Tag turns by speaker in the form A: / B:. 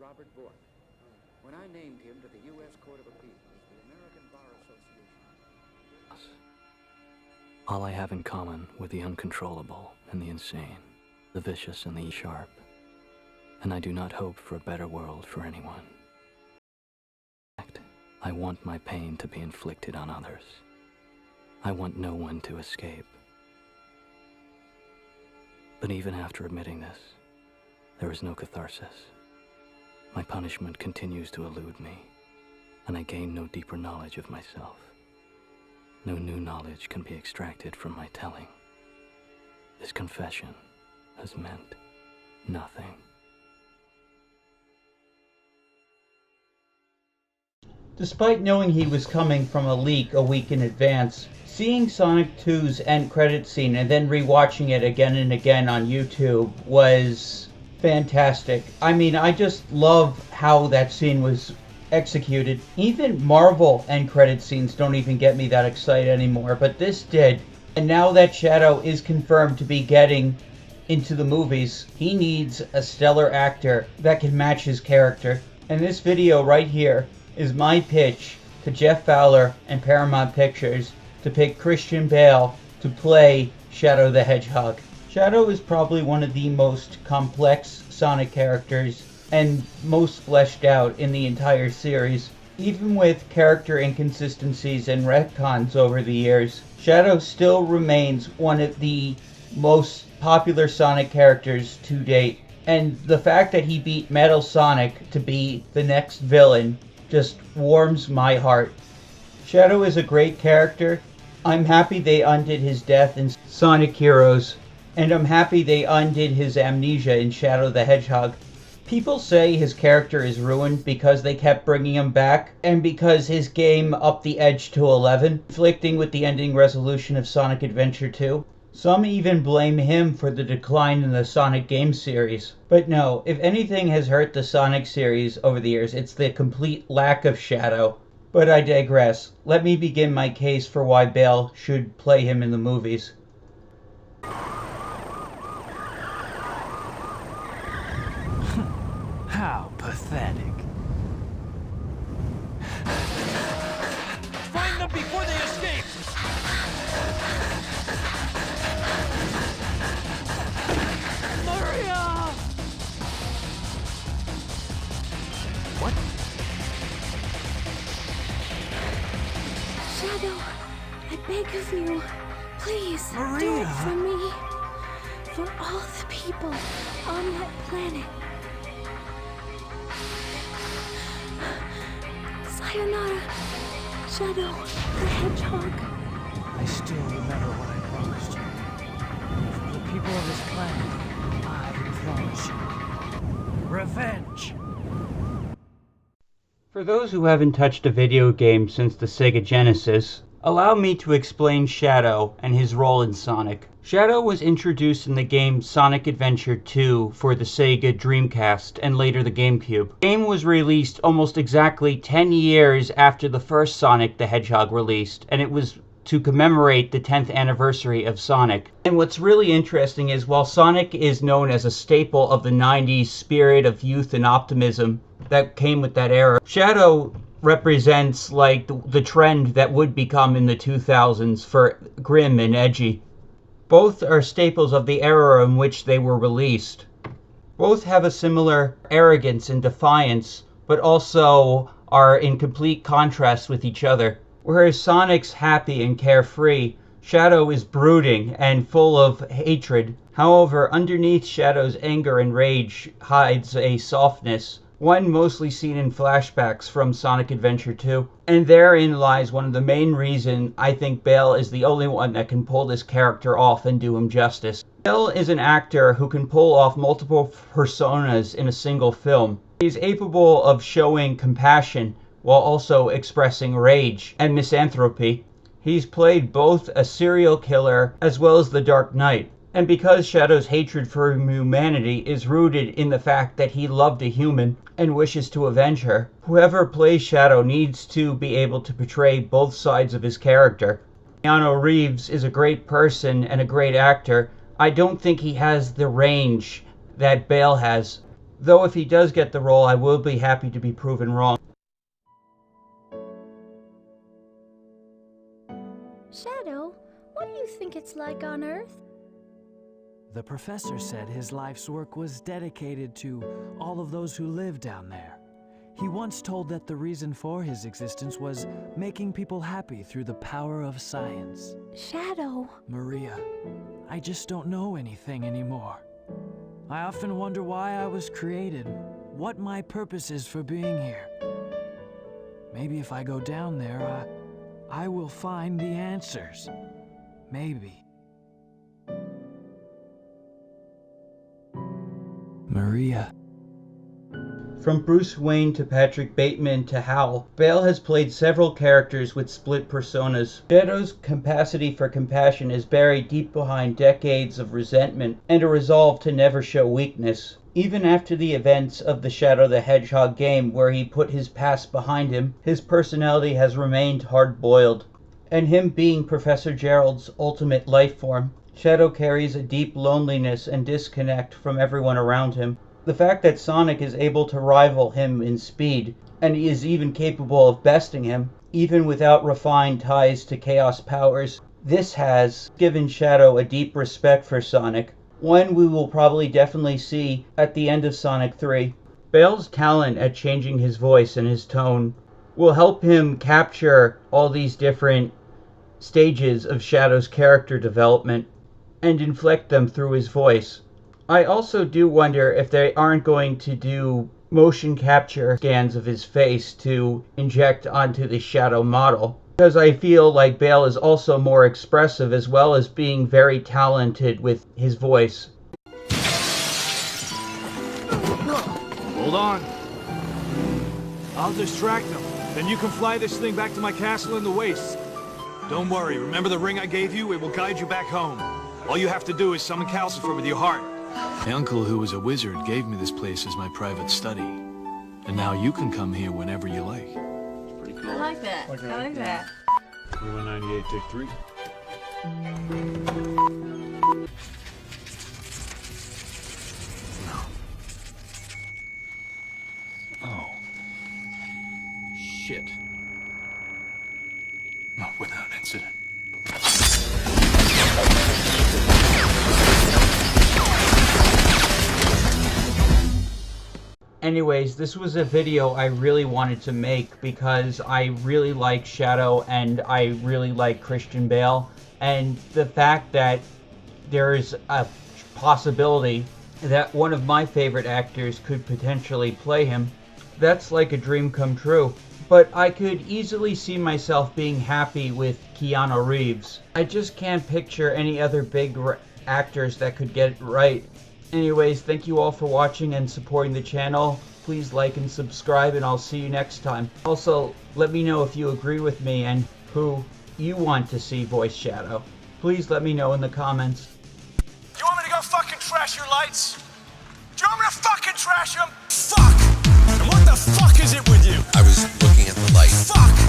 A: Robert Bork. When I named him to the U.S. Court of Appeals, the American Bar Association...
B: All I have in common with the uncontrollable and the insane, the vicious and the sharp, and I do not hope for a better world for anyone. In fact, I want my pain to be inflicted on others. I want no one to escape. But even after admitting this, there is no catharsis. My punishment continues to elude me, and I gain no deeper knowledge of myself. No new knowledge can be extracted from my telling. This confession has meant nothing.
C: Despite knowing he was coming from a leak a week in advance, seeing Sonic 2's end credit scene and then rewatching it again and again on YouTube was fantastic. I mean, I just love how that scene was executed. Even Marvel end credit scenes don't even get me that excited anymore, but this did. And now that Shadow is confirmed to be getting into the movies, he needs a stellar actor that can match his character. And this video right here is my pitch to Jeff Fowler and Paramount Pictures to pick Christian Bale to play Shadow the Hedgehog. Shadow is probably one of the most complex Sonic characters and most fleshed out in the entire series. Even with character inconsistencies and retcons over the years, Shadow still remains one of the most popular Sonic characters to date. And the fact that he beat Metal Sonic to be the next villain just warms my heart. Shadow is a great character. I'm happy they undid his death in Sonic Heroes, and I'm happy they undid his amnesia in Shadow the Hedgehog. People say his character is ruined because they kept bringing him back, and because his game upped the edge to 11, conflicting with the ending resolution of Sonic Adventure 2. Some even blame him for the decline in the Sonic game series. But no, if anything has hurt the Sonic series over the years, it's the complete lack of Shadow. But I digress. Let me begin my case for why Bale should play him in the movies.
D: How pathetic. Find them before they escape! Maria! What?
E: Shadow, I beg of you, please,
D: Maria!
E: do it for me. For all the people on that planet. Sayonara, Shadow the Hedgehog.
D: I still remember what I promised you. For the people of this planet, I promise you revenge.
C: For those who haven't touched a video game since the Sega Genesis, allow me to explain Shadow and his role in Sonic. Shadow was introduced in the game Sonic Adventure 2 for the Sega Dreamcast and later the GameCube. The game was released almost exactly 10 years after the first Sonic the Hedgehog released, and it was to commemorate the 10th anniversary of Sonic. And what's really interesting is while Sonic is known as a staple of the 90s spirit of youth and optimism that came with that era, Shadow represents like the trend that would become in the 2000s for grim and edgy. Both are staples of the era in which they were released. Both have a similar arrogance and defiance, but also are in complete contrast with each other. Whereas Sonic's happy and carefree, Shadow is brooding and full of hatred. However, underneath Shadow's anger and rage hides a softness, one mostly seen in flashbacks from Sonic Adventure 2. And therein lies one of the main reasons I think Bale is the only one that can pull this character off and do him justice. Bale is an actor who can pull off multiple personas in a single film. He's capable of showing compassion while also expressing rage and misanthropy. He's played both a serial killer as well as the Dark Knight. And because Shadow's hatred for humanity is rooted in the fact that he loved a human and wishes to avenge her, whoever plays Shadow needs to be able to portray both sides of his character. Keanu Reeves is a great person and a great actor. I don't think he has the range that Bale has. Though if he does get the role, I will be happy to be proven wrong.
E: Shadow, what do you think it's like on Earth?
D: The professor said his life's work was dedicated to all of those who live down there. He once told that the reason for his existence was making people happy through the power of science.
E: Shadow.
D: Maria, I just don't know anything anymore. I often wonder why I was created, what my purpose is for being here. Maybe if I go down there, I will find the answers. Maybe. Maria.
C: From Bruce Wayne to Patrick Bateman to Hal, Bale has played several characters with split personas. Shadow's capacity for compassion is buried deep behind decades of resentment and a resolve to never show weakness. Even after the events of the Shadow the Hedgehog game, where he put his past behind him, his personality has remained hard-boiled. And him being Professor Gerald's ultimate life form, Shadow carries a deep loneliness and disconnect from everyone around him. The fact that Sonic is able to rival him in speed, and is even capable of besting him, even without refined ties to Chaos powers, this has given Shadow a deep respect for Sonic, one we will probably definitely see at the end of Sonic 3. Bale's talent at changing his voice and his tone will help him capture all these different stages of Shadow's character development and inflect them through his voice. I also do wonder if they aren't going to do motion capture scans of his face to inject onto the Shadow model, because I feel like Bale is also more expressive as well as being very talented with his voice.
F: Hold on. I'll distract them. Then you can fly this thing back to my castle in the wastes. Don't worry, remember the ring I gave you? It will guide you back home. All you have to do is summon Calcifer with your heart.
G: My uncle, who was a wizard, gave me this place as my private study. And now you can come here whenever you like.
H: I like that. I like that.
F: 2198, take 3.
G: No. Oh. Shit. Not without incident.
C: Anyways, this was a video I really wanted to make because I really like Shadow and I really like Christian Bale, and the fact that there is a possibility that one of my favorite actors could potentially play him, that's like a dream come true. But I could easily see myself being happy with Keanu Reeves. I just can't picture any other big actors that could get it right. Anyways, thank you all for watching and supporting the channel. Please like and subscribe, and I'll see you next time. Also, let me know if you agree with me and who you want to see voice Shadow. Please let me know in the comments.
F: You want me to go fucking trash your lights? Do you want me to fucking trash them? Fuck! And what the fuck is it with you?
I: I was looking at the light.
F: Fuck!